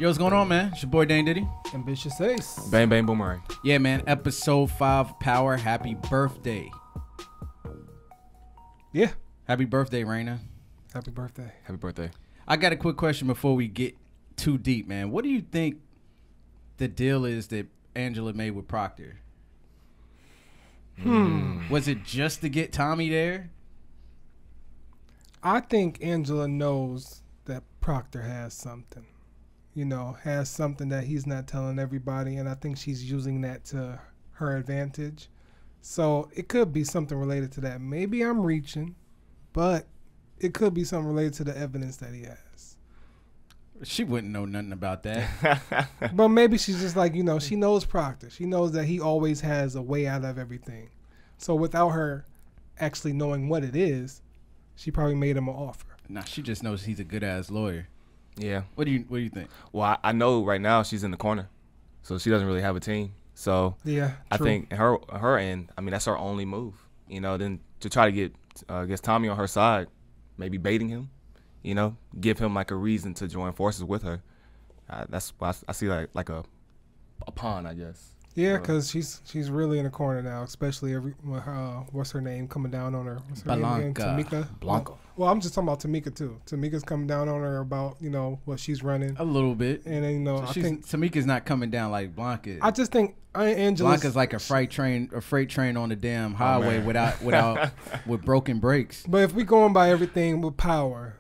Yo, what's going on, man? It's your boy Dane Diddy. Ambitious Ace. Bang, bang, boomerang. Yeah, man. Episode 5, Power. Happy birthday. Yeah. Happy birthday, Raina. Happy birthday. Happy birthday. I got a quick question before we get too deep, man. What do you think the deal is that Angela made with Proctor? Was it just to get Tommy there? I think Angela knows that Proctor has something. You know, has something that he's not telling everybody, and I think she's using that to her advantage. So it could be something related to that. Maybe I'm reaching, but it could be something related to the evidence that he has. She wouldn't know nothing about that. But maybe she's just like, you know, she knows Proctor. She knows that he always has a way out of everything. So without her actually knowing what it is, she probably made him an offer. Nah, she just knows he's a good-ass lawyer. Yeah. What do you think? Well, I know right now she's in the corner, so she doesn't really have a team. So Yeah, I true. think her end, I mean, that's her only move. You know, then to try to get Tommy on her side, maybe baiting him, you know, give him like a reason to join forces with her. That's why I see like a pawn, I guess. Yeah, because she's really in the corner now, especially what's her name coming down on her? What's her name again? Tamika. Blanca. Well, I'm just talking about Tamika too. Tamika's coming down on her about, you know, what she's running. A little bit. And then, you know, So I think Tamika's not coming down like Blanca. I just think Angela's Blanca's like a freight train on the damn highway with broken brakes. But if we going by everything with power,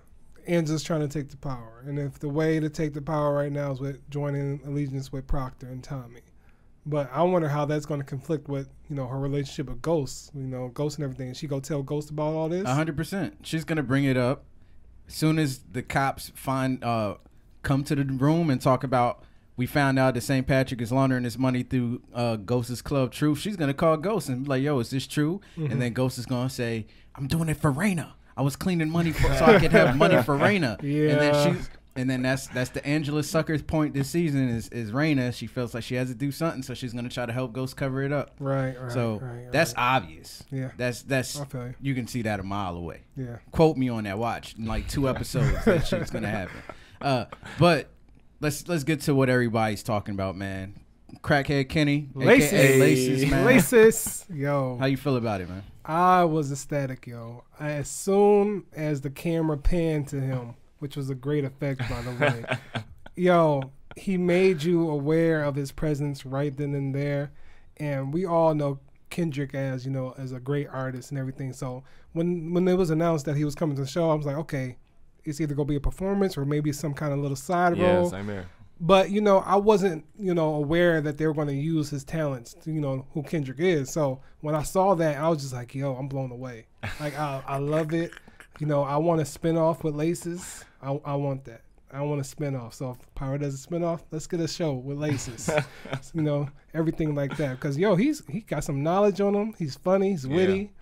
Angela's trying to take the power, and if the way to take the power right now is with joining allegiance with Proctor and Tommy. But I wonder how that's going to conflict with, you know, her relationship with Ghost, you know, Ghost and everything. Is she go tell Ghost about all this? 100%. She's gonna bring it up as soon as the cops come to the room and talk about. We found out that St. Patrick is laundering his money through Ghost's Club Truth. She's gonna call Ghost and be like, "Yo, is this true?" Mm-hmm. And then Ghost is gonna say, "I'm doing it for Raina. I was cleaning money so I could have money for Raina." Yeah. And then that's the Angela Sucker's point this season is Raina. She feels like she has to do something, so she's gonna try to help Ghost cover it up. Right. So that's obvious. Yeah. That's I feel you. you can see that a mile away. Yeah. Quote me on that. Watch in like 2 episodes that shit's gonna happen. But let's get to what everybody's talking about, man. Crackhead Kenny, Laces. aka Laces, man. Laces. Yo. How you feel about it, man? I was ecstatic, yo. As soon as the camera panned to him, which was a great effect, by the way. Yo, he made you aware of his presence right then and there. And we all know Kendrick as, you know, as a great artist and everything. So when it was announced that he was coming to the show, I was like, okay, it's either going to be a performance or maybe some kind of little side role. Yeah, same here. But, you know, I wasn't, you know, aware that they were going to use his talents to, you know, who Kendrick is. So when I saw that, I was just like, yo, I'm blown away. Like, I love it. You know, I want a spinoff with Laces. I want that. I want a spinoff. So if Power does a spinoff, let's get a show with Laces. You know, everything like that. Because, yo, he got some knowledge on him. He's funny. He's witty.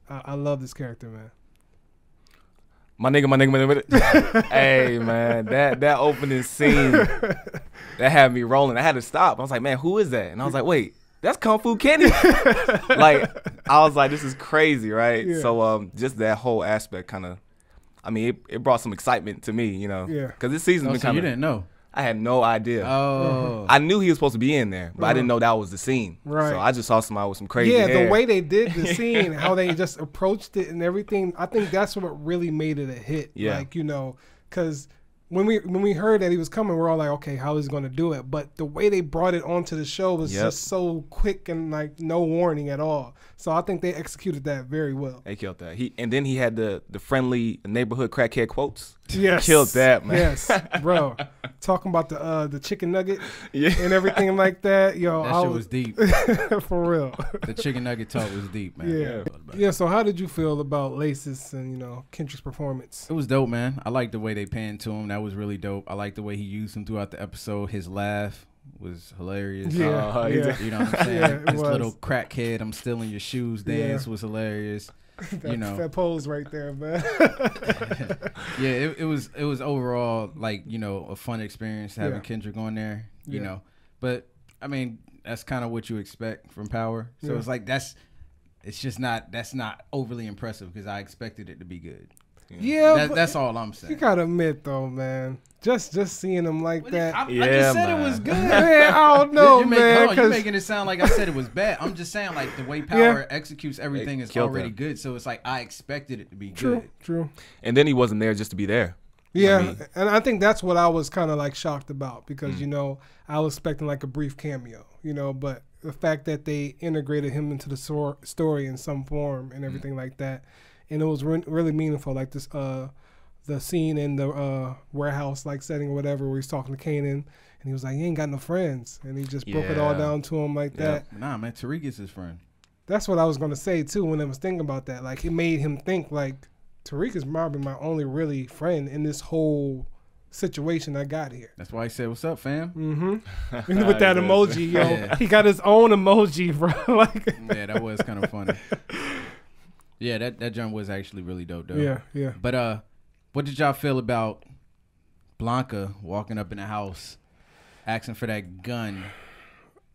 I love this character, man. My nigga. Hey, man, that opening scene, that had me rolling. I had to stop. I was like, man, who is that? And I was like, wait, that's Kung Fu Kenny. Like, I was like, this is crazy, right? Yeah. So just that whole aspect kind of, I mean, it brought some excitement to me, you know. Yeah. Because this season's Oh, been so kind you of. didn't know? I had no idea. Oh, I knew he was supposed to be in there, but I didn't know that was the scene. Right. So I just saw somebody with some crazy Yeah, hair. the way they did the scene, how they just approached it and everything, I think that's what really made it a hit. Yeah. Like, you know, because when we heard that he was coming, we're all like, okay, how is he going to do it? But the way they brought it onto the show was just so quick and like no warning at all. So I think they executed that very well. They killed that. And then he had the friendly neighborhood crackhead quotes. Yes. Killed that, man. Yes, bro. Talking about the chicken nugget Yeah. and everything like that. Yo, that shit was deep. for real. The chicken nugget talk was deep, man. Yeah. Yeah, so how did you feel about Laces and, you know, Kendrick's performance? It was dope, man. I like the way they panned to him. That was really dope. I like the way he used him throughout the episode. His laugh was hilarious. Yeah, yeah. You know what I'm saying? Yeah, it His was. little crackhead, I'm stealing your shoes dance was hilarious. That, you know. that pose right there, man. Yeah, it was overall like, you know, a fun experience having Kendrick on there, you Yeah. know. But I mean, that's kind of what you expect from Power. So Yeah. it's like that's not overly impressive because I expected it to be good. Yeah, That's all I'm saying. You gotta admit though, man. Just seeing him like that. I just said it was good. Man, I don't know, man. You're making it sound like I said it was bad. I'm just saying like the way Power executes everything is already good. So it's like I expected it to be good. True. And then he wasn't there just to be there. Yeah, and I think that's what I was kind of like shocked about because I was expecting like a brief cameo, but the fact that they integrated him into the story in some form and everything like that, and it was really meaningful. Like this, the scene in the warehouse like setting or whatever, where he's talking to Kanan, and he was like, "You ain't got no friends," and he just broke it all down to him like that. Nah, man, Tariq is his friend. That's what I was gonna say too when I was thinking about that. Like it made him think like Tariq is probably my only really friend in this whole situation I got here. That's why he said, "What's up, fam?" Mm-hmm. With that emoji, yo, he got his own emoji, bro. Like, yeah, that was kind of funny. Yeah, that jump was actually really dope, though. Yeah. But what did y'all feel about Blanca walking up in the house, asking for that gun?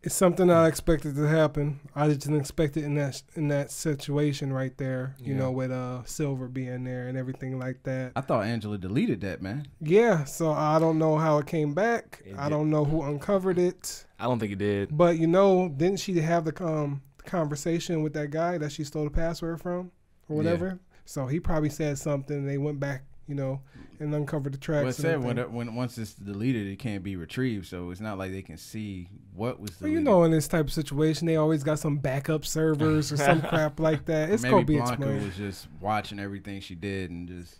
It's something I expected to happen. I just didn't expect it in that situation right there. You know, with Silver being there and everything like that. I thought Angela deleted that, man. Yeah, so I don't know how it came back. I don't know who uncovered it. I don't think it did. But didn't she have the conversation with that guy that she stole the password from or whatever? Yeah. So he probably said something. And they went back, and uncovered the tracks. Well, it said when once it's deleted, it can't be retrieved. So it's not like they can see what was deleted. Well, in this type of situation, they always got some backup servers or some crap like that. It's gonna be explained. Maybe Blanca was just watching everything she did and just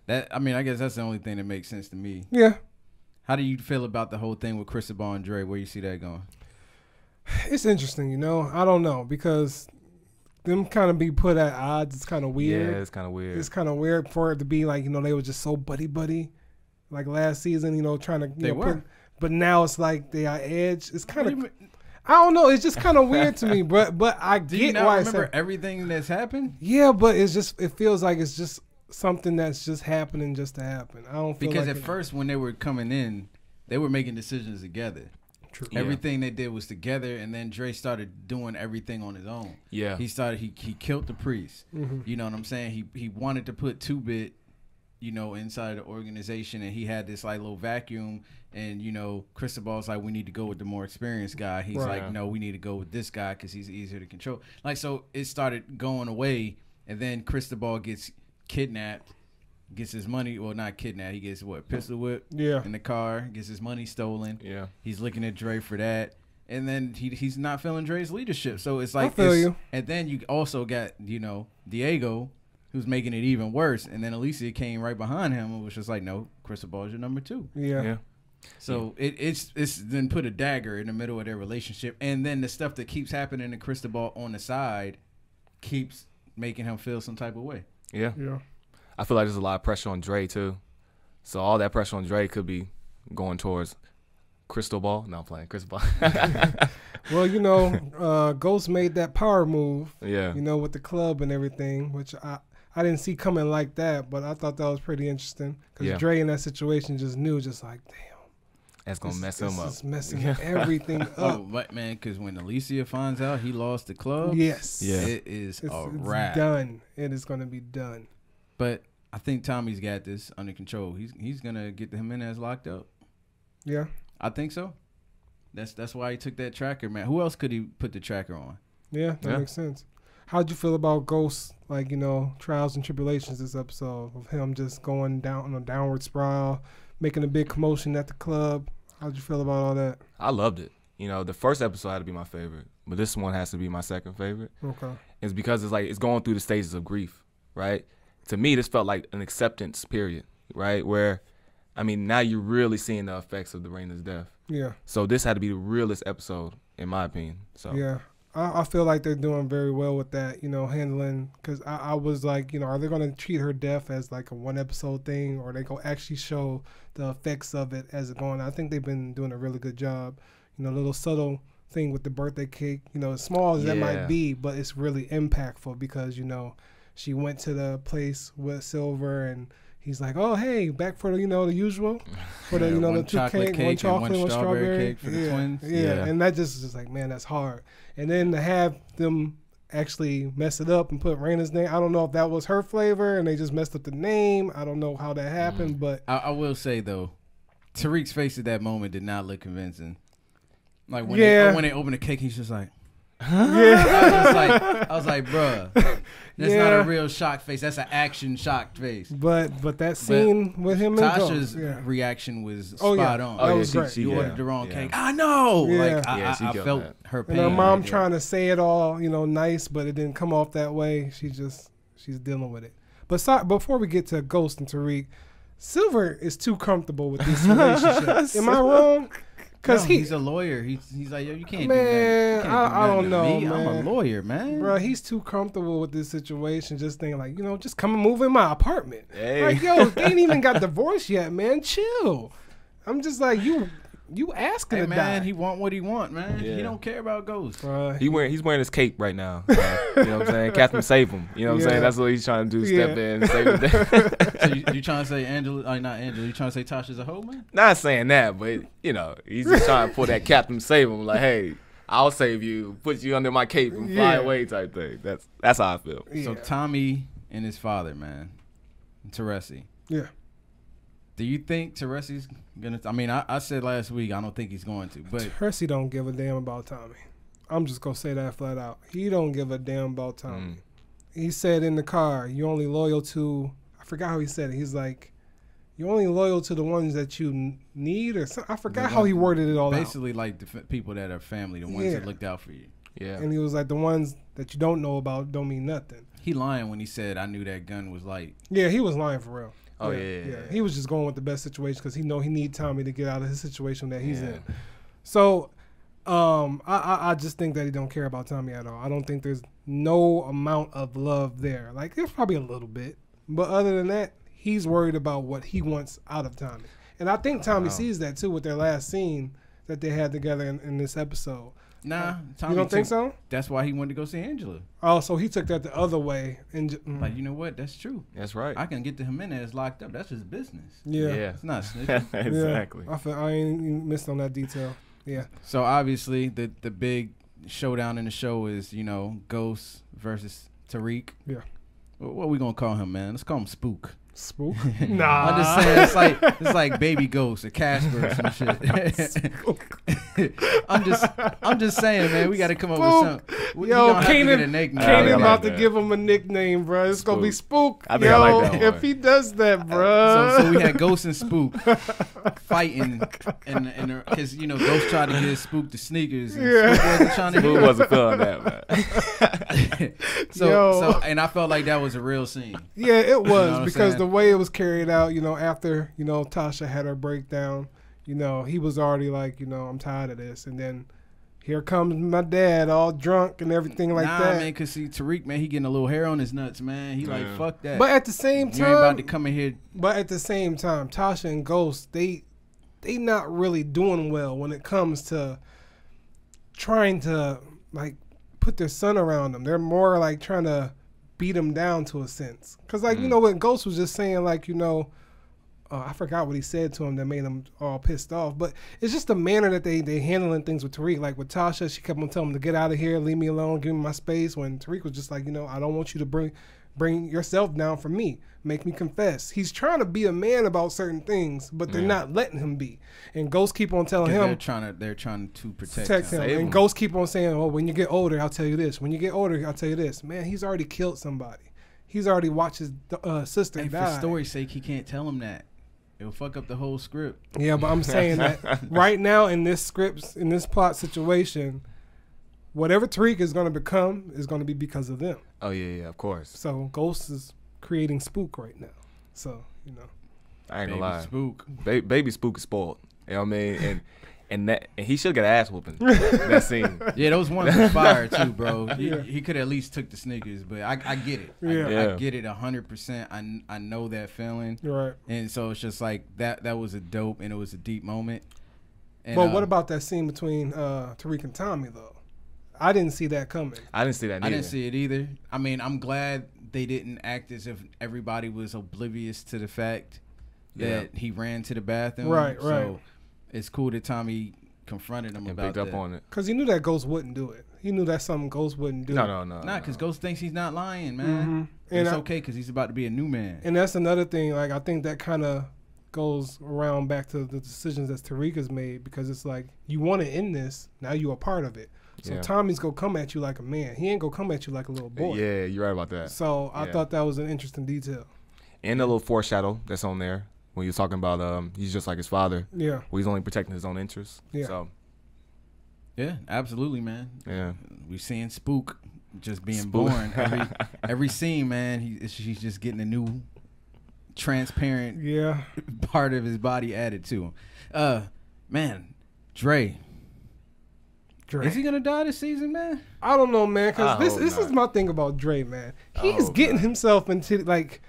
that. I mean, I guess that's the only thing that makes sense to me. Yeah. How do you feel about the whole thing with Cristobal and Dre? Where you see that going? It's interesting, I don't know because them kind of be put at odds. It's kind of weird. Yeah, it's kind of weird. It's kind of weird for it to be like, they were just so buddy, like last season, trying to, they were. But now it's like they are edge. It's kind of, I don't know. It's just kind of weird to me, but I get why. Do you not remember everything that's happened? Yeah, but it feels like it's just something that's just happening just to happen. I don't feel because like at first when they were coming in, they were making decisions together. True. Everything they did was together, and then Dre started doing everything on his own. Yeah, he killed the priest. Mm-hmm. You know what I'm saying? He wanted to put 2-Bit, inside the organization, and he had this like little vacuum. And Cristobal's like, we need to go with the more experienced guy. He's like, no, we need to go with this guy because he's easier to control. Like, so it started going away, and then Cristobal gets kidnapped. Gets his money, well, not kidnapped. He gets pistol whipped in the car. Gets his money stolen. Yeah, he's looking at Dre for that, and then he's not feeling Dre's leadership. So it's like, I feel you. And then you also got Diego, who's making it even worse, and then Alicia came right behind him and was just like, no, Cristobal is your number 2. Yeah. So it's then put a dagger in the middle of their relationship, and then the stuff that keeps happening to Cristobal on the side keeps making him feel some type of way. Yeah. I feel like there's a lot of pressure on Dre, too. So all that pressure on Dre could be going towards Cristobal. No, I'm playing Cristobal. Well, Ghost made that power move, yeah. With the club and everything, which I didn't see coming like that, but I thought that was pretty interesting because Dre in that situation just knew, just like, damn. That's going to mess him up. It's messing everything up. Oh, but man, because when Alicia finds out he lost the club, yes. It is a wrap. It's done. It is going to be done. But I think Tommy's got this under control. He's gonna get the Jimenez locked up. Yeah, I think so. That's why he took that tracker, man. Who else could he put the tracker on? Yeah, that makes sense. How'd you feel about Ghost, like, trials and tribulations this episode of him just going down on a downward spiral, making a big commotion at the club? How'd you feel about all that? I loved it. The first episode had to be my favorite, but this one has to be my second favorite. Okay. It's because it's going through the stages of grief, right? To me, this felt like an acceptance period, right? Where, now you're really seeing the effects of the Raina's death. Yeah. So this had to be the realest episode, in my opinion. So yeah, I feel like they're doing very well with that, handling. Because I was like, are they going to treat her death as like a 1-episode thing, or they going to actually show the effects of it as it going? I think they've been doing a really good job. A little subtle thing with the birthday cake, as small as that might be, but it's really impactful because, she went to the place with Silver, and he's like, "Oh, hey, back for the usual, for the one the 2 chocolate cake, one chocolate, one strawberry cake for the twins." Yeah, and that just like, man, that's hard. And then to have them actually mess it up and put Raina's name. I don't know if that was her flavor and they just messed up the name. I don't know how that happened, but I will say though, Tariq's face at that moment did not look convincing. Like when they opened the cake, he's just like, I was like, bruh, that's not a real shock face. That's an action shocked face. But that scene with him and Tasha's Ghost, reaction was spot on. That was great. She ordered the wrong cake. I know. Yeah. Like I felt her pain. And her mom trying to say it all, nice, but it didn't come off that way. She's dealing with it. But before we get to Ghost and Tariq, Silver is too comfortable with this relationship. Am I wrong? Because he's a lawyer. He's like, yo, you can't do man, that. I don't know, me. man. I'm a lawyer, man. Bro, he's too comfortable with this situation. Just thinking like, just come and move in my apartment. Hey. Like, yo, they ain't even got divorced yet, man. Chill. I'm just like, you asking to man, die. he want what he want, man. Yeah. He don't care about Ghost. He's wearing his cape right now. You know what I'm saying? Captain save him. You know what I'm saying? That's what he's trying to do. Step in and save the day. So you trying to say Angela? Not Angela. You trying to say Tasha's a hoe, man? Not saying that, but he's just trying to pull that Captain save him. Like, hey, I'll save you, put you under my cape and fly away type thing. That's how I feel. Yeah. So Tommy and his father, man, Teresi. Yeah. Do you think Teresi's gonna? I mean, I said last week I don't think he's going to, but Teresi don't give a damn about Tommy. I'm just gonna say that flat out. He don't give a damn about Tommy. He said in the car, "You're only loyal to." I forgot how he said it. He's like, "You're only loyal to the ones that you need," or something. I forgot how he worded it all basically like the people that are family, the ones that looked out for you. Yeah. And he was like, "The ones that you don't know about don't mean nothing." He lying when he said, "I knew that gun was light." Yeah, he was lying for real. Oh yeah. He was just going with the best situation because he need Tommy to get out of his situation that he's in. So, I just think that he don't care about Tommy at all. I don't think there's no amount of love there. Like there's probably a little bit, but other than that, he's worried about what he wants out of Tommy. And I think Tommy sees that too with their last scene that they had together in this episode. Nah, Tommy you don't think so? That's why he wanted to go see Angela. Oh, so he took that the other way and like, you know what? That's true. That's right. I can get the Jimenez locked up. That's his business. Yeah. It's not snitching. Exactly. Yeah. I ain't missed on that detail. Yeah. So obviously the big showdown in the show is, Ghost versus Tariq. Yeah. What are we gonna call him, man? Let's call him Spook. Spook? Nah. I'm just saying it's like Baby Ghost or Casper or some shit. I'm just saying, man, we got to come up with something. Yo, Kanan about to give him a nickname, bro. It's gonna be Spook. I think I like that if he does that, bro. So we had Ghost and Spook fighting, and because Ghost tried to get Spook the sneakers, and Spook wasn't trying to. Who wasn't feeling that, man? So and I felt like that was a real scene. Yeah, it was because the the way it was carried out, after, Tasha had her breakdown, he was already like, I'm tired of this. And then here comes my dad all drunk and everything like that. Nah, man, because see, Tariq, man, he getting a little hair on his nuts, man. He like, fuck that. But at the same time. You ain't about to come in here. But at the same time, Tasha and Ghost, they not really doing well when it comes to trying to, like, put their son around them. They're more like trying to beat him down to a sense. Because, like, when Ghost was just saying, like, I forgot what he said to him that made him all pissed off. But it's just the manner that they handling things with Tariq. Like with Tasha, she kept on telling him to get out of here, leave me alone, give me my space. When Tariq was just like, I don't want you to bring yourself down for me. Make me confess. He's trying to be a man about certain things, but they're not letting him be. And Ghost keep on telling him they're trying to protect him. And Ghost keep on saying, "Oh, when you get older, I'll tell you this. When you get older, I'll tell you this." Man, he's already killed somebody. He's already watched his sister die. For story's sake, he can't tell him that. It'll fuck up the whole script. Yeah, but I'm saying that right now in this plot situation, whatever Tariq is going to become is going to be because of them. Oh yeah, of course. So Ghost is creating Spook right now. So I ain't gonna lie. Spook. Baby Spook is spoiled. You know what I mean? And he should get an ass whooping. That scene. Yeah, those ones were fire too, bro. He could at least took the sneakers, but I get it. I get it 100%. I know that feeling. Right. And so it's just like that was a dope and it was a deep moment. And, but what about that scene between Tariq and Tommy though? I didn't see that coming. I didn't see that neither. I didn't see it either. I mean, I'm glad they didn't act as if everybody was oblivious to the fact that he ran to the bathroom. Right. So it's cool that Tommy confronted him And about picked up that. on it. Because he knew that Ghost wouldn't do it. He knew that's something Ghost wouldn't do. No. Nah, because Ghost thinks he's not lying, man. Mhm. It's And okay because he's about to be a new man. And that's another thing. Like, I think that kind of goes around back to the decisions that Tariq has made, because it's like, you want to end this, now you a part of it. So Yeah. Tommy's gonna come at you like a man. He ain't gonna come at you like a little boy. Yeah, you're right about that. So I Yeah. thought that was an interesting detail. And a little foreshadow that's on there when you're talking about he's just like his father. Yeah. Well, he's only protecting his own interests. Yeah. So Yeah, absolutely, man. yeah. We seeing Spook just being Spook. born. Every scene, man, he's just getting a new transparent Yeah. part of his body added to him. Man, Dre. Dre. Is he gonna die this season, man? I don't know, man, because I this hope is not. my thing about Dre, man. I He's hope getting not. himself into, like,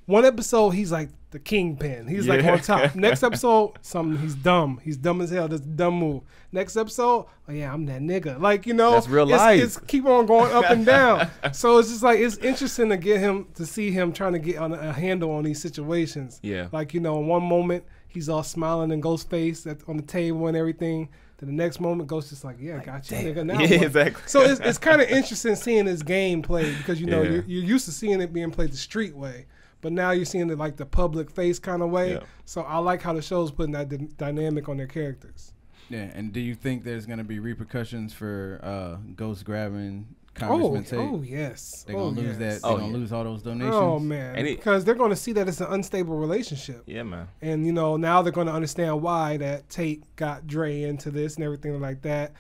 one episode he's like the kingpin. He's like Yeah. on top. Next episode, he's dumb. He's dumb as hell. That's a dumb move. Next episode, oh yeah, I'm that nigga. Like, you know, That's real life. It's keep on going up and down. So it's just like, it's interesting to see him trying to get on a handle on these situations. Yeah. Like, you know, in one moment he's all smiling and Ghost face on the table and everything. Then the next moment, Ghost just like, yeah, I got you, nigga. Now Yeah, what? exactly. So it's kind of interesting seeing this game played, because, you know, Yeah. you're used to seeing it being played the street way, but now you're seeing it like the public face kind of way. Yeah. So I like how the show's putting that dynamic on their characters. Yeah, and do you think there's gonna be repercussions for Ghost grabbing Congressman Tate? Oh yes. They're gonna lose yes. that. They're gonna lose all those donations. Oh man, And because they're going to see that it's an unstable relationship. Yeah, man. And, you know, now they're going to understand why that Tate got Dre into this and everything like that.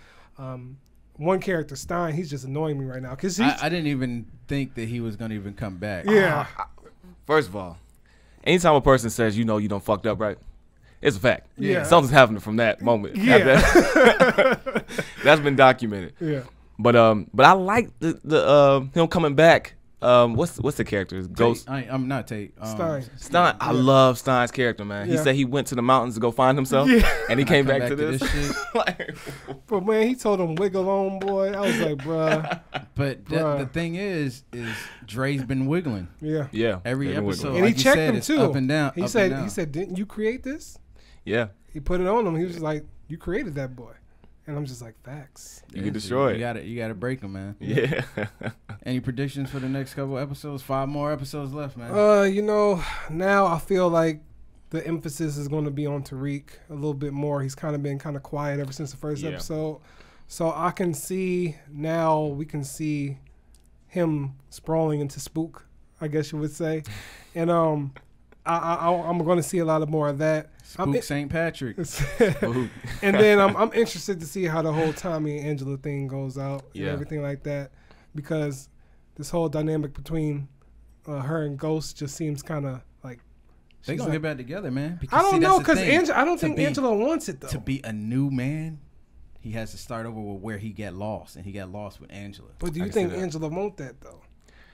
One character, Stein, he's just annoying me right now. Cause he's, I didn't even think that he was gonna even come back. yeah. First of all, anytime a person says, you know, you done fucked up, right? It's a fact. Yeah. Something's happening from that moment. Yeah. That's been documented. Yeah. But I like the him coming back. What's the character? Ghost I'm not Tate. Stein. Stein. I love Stein's character, man. He Yeah. said he went to the mountains to go find himself, Yeah. and he came come back to this. shit. Like, But man, he told him wiggle on, boy. I was like, bruh. But Bruh. the thing is Dre's been wiggling Yeah. yeah, every they've been episode. wiggling. And he Like you checked said, him it's too. up and down. He up said, and down. didn't you create this? Yeah, He put it on him. He was just like, you created that boy. And I'm just like, facts. you can destroy You it. gotta break him, man. Yeah. Any predictions for the next couple episodes? 5 more episodes left, man. You know, now I feel like the emphasis is going to be on Tariq a little bit more. He's kind of been kind of quiet ever since the first Yeah. episode. So I can see now, we can see him sprawling into Spook, I guess you would say. And I'm going to see a lot of more of that. Spook St. Patrick. Ooh. And then I'm interested to see how the whole Tommy and Angela thing goes out and Yeah. everything like that, because this whole dynamic between her and Ghost just seems kind of like They she's gonna like, get back together, man. Because, I don't see, know, that's the because thing. I don't To think be- Angela wants it though. To be a new man, he has to start over with where he got lost, and he got lost with Angela. But do I you can see think that. Angela want that though?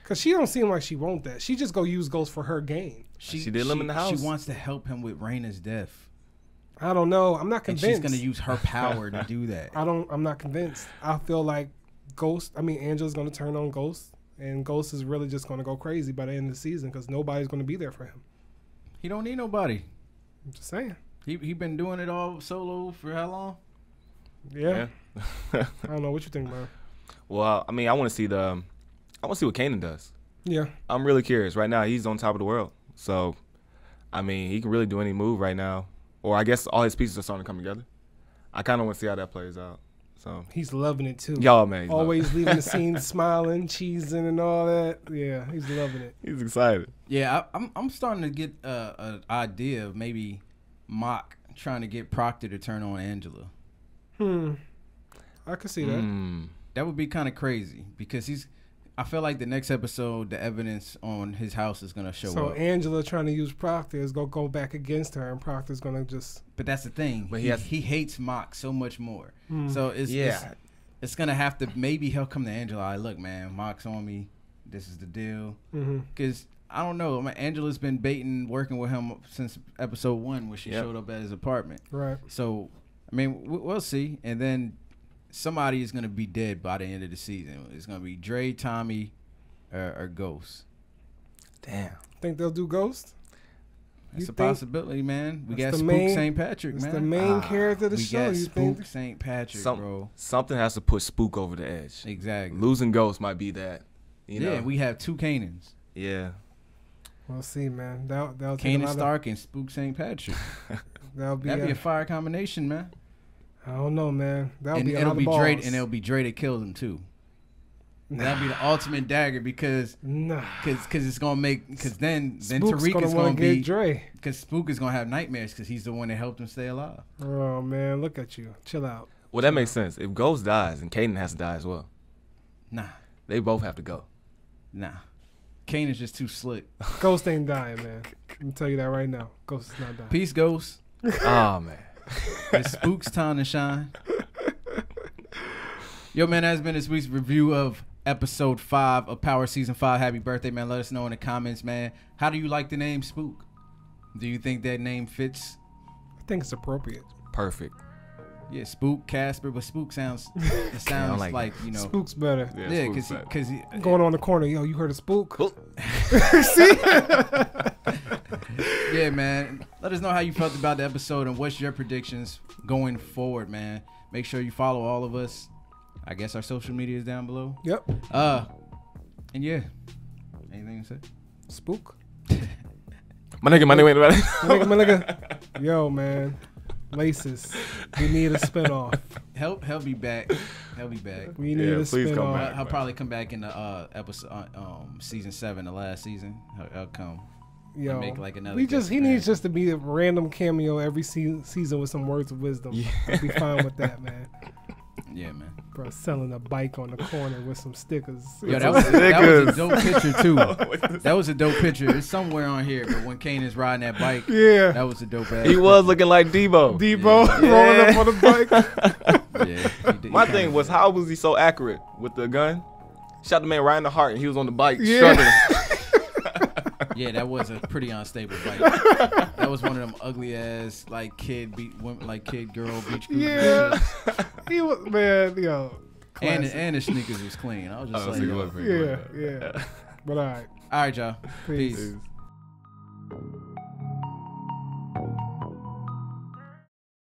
Because she don't seem like she want that. She just go use Ghost for her gain. She did live in the house. She wants to help him with Raina's death, I don't know. I'm not and convinced. she's gonna use her power to do that. I'm not convinced. I feel like Angela's gonna turn on Ghost, and Ghost is really just gonna go crazy by the end of the season because nobody's gonna be there for him. He don't need nobody. I'm just saying. He been doing it all solo for how long? Yeah. I don't know what you think, man. Well, I mean, I want to see what Kanan does. Yeah. I'm really curious. Right now, he's on top of the world. So, I mean, he can really do any move right now. Or I guess all his pieces are starting to come together. I kind of want to see how that plays out. So, He's loving it too. y'all, man. Always leaving the scene smiling, cheesing, and all that. Yeah, he's loving it. He's excited. Yeah, I'm starting to get an idea of maybe Mock trying to get Proctor to turn on Angela. I could see that. That would be kind of crazy because I feel like the next episode, the evidence on his house is gonna show So up. Angela trying to use Proctor is gonna go back against her, and Proctor's gonna just. But that's the thing. But he hates Mock so much more. So Yeah. it's gonna have to, maybe he'll come to Angela. Like, look, man, Mock's on me. This is the deal. Because I don't know. I mean, Angela's been baiting, working with him since episode 1 when she showed up at his apartment. Right. So, I mean, we'll see. And then somebody is going to be dead by the end of the season. It's going to be Dre, Tommy, or Ghost. Damn. Think they'll do Ghost? It's a possibility, man. We got the Spook main- St. Patrick, It's man. the main character of the We show. got You Spook think? St. Patrick, bro. Something has to put Spook over the edge. Exactly. Losing Ghost might be that. You know? Yeah, we have 2 Kanans. Yeah. We'll see, man. That'll take a Kanan lot of- Stark and Spook St. Patrick. That'd be That'd be a fire combination, man. I don't know, man. That'll And be a it'll lot be of balls. Dre, and it'll be Dre that kills him too. That'd be the ultimate dagger because it's gonna make then Spook's Tariq is wanna gonna be get Dre. because Spook is gonna have nightmares because he's the one that helped him stay alive. Oh man, look at you. Chill out. Well, that makes sense. If Ghost dies, then Kanan has to die as well. Nah, They both have to go. Kanan's just too slick. Ghost ain't dying, man. Let me tell you that right now. Ghost is not dying. Peace, Ghost. Oh man. It's Spook's time to shine. Yo, man, that's been this week's review of episode 5 of Power Season 5. Happy birthday, man. Let us know in the comments, man. How do you like the name Spook? Do you think that name fits? I think it's appropriate. Perfect. Yeah, Spook, Casper, but Spook sounds like you know. Spook's better. Yeah, because Going on the corner, yo, you heard of Spook? See? Yeah, man. Let us know how you felt about the episode and what's your predictions going forward, man. Make sure you follow all of us. I guess our social media is down below. Yep. And yeah. Anything to say? Spook. My nigga. My nigga. Yo, man. Laces. We need a spinoff. He'll be back. We need a please come spinoff. back. He'll probably come back in the episode season 7, the last season. He'll come. Yo, make like another he guest needs appearance. just to be a random cameo every season with some words of wisdom. Yeah. I'll be fine with that, man. Yeah, man. Bro, selling a bike on the corner with some stickers. Yo, that was a dope picture too. That That was a dope picture. It's somewhere on here, but when Kanan's riding that bike, Yeah. that was a dope ass. He was looking like Debo. Debo Yeah. rolling up on the bike. Yeah, he My kinda thing was, how was he so accurate with the gun? Shot the man right in the heart, and he was on the bike Yeah. struggling. Yeah, that was a pretty unstable bike. That was one of them ugly ass kid girl beach cruisers. Yeah. He was, man, yo. And classic. the sneakers was clean. I was just like, he yo. was pretty Yeah, good. yeah. But all right. All right, y'all. Peace. Peace. Peace.